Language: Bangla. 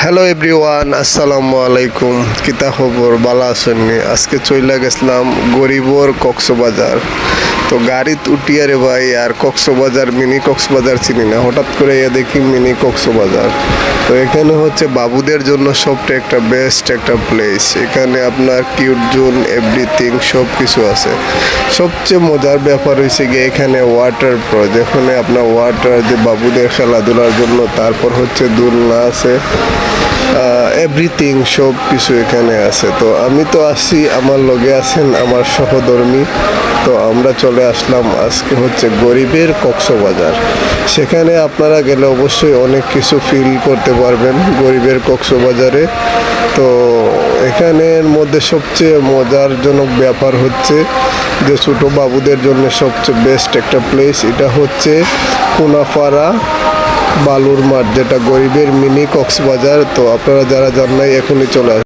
হ্যালো এভরিওয়ান, আসসালামু আলাইকুম। কিতা খবর? বালা আসেননি? আজকে চইলা গেছিলাম গরিবর কক্সবাজার। তো গাড়িত উঠিয়া রে ভাই, আর কক্সবাজার মিনি কক্সবাজার চিনি না, হঠাৎ করে দেখি মিনি কক্সবাজার। তো এখানে হচ্ছে বাবুদের জন্য সবটা একটা বেস্ট একটা প্লেস। এখানে আপনার কিউট জোন, এভরিথিং সব কিছু আছে। সবচেয়ে মজার ব্যাপার হয়েছে গিয়ে এখানে ওয়াটার প্রো, যেখানে আপনার ওয়াটার যে বাবুদের খেলাধুলার জন্য, তারপর হচ্ছে দোলনা আছে, এভরিথিং সব কিছু এখানে আছে। তো আমি তো আসছি, আমার লগে আছেন আমার সহধর্মী। তো আমরা চলে আসলাম আজকে হচ্ছে গরিবের কক্সবাজার। সেখানে আপনারা গেলে অবশ্যই অনেক কিছু ফিল করতে পারবেন গরিবের কক্সবাজারে। তো এখানের মধ্যে সবচেয়ে মজারজনক ব্যাপার হচ্ছে যে ছোটো বাবুদের জন্য সবচেয়ে বেস্ট একটা প্লেস, এটা হচ্ছে কোনাফাড়া বালুর মাঠ, যেটা গরিবের মিনি কক্সবাজার। তো আপনারা যারা যান নাই এখনই চলে আসুন।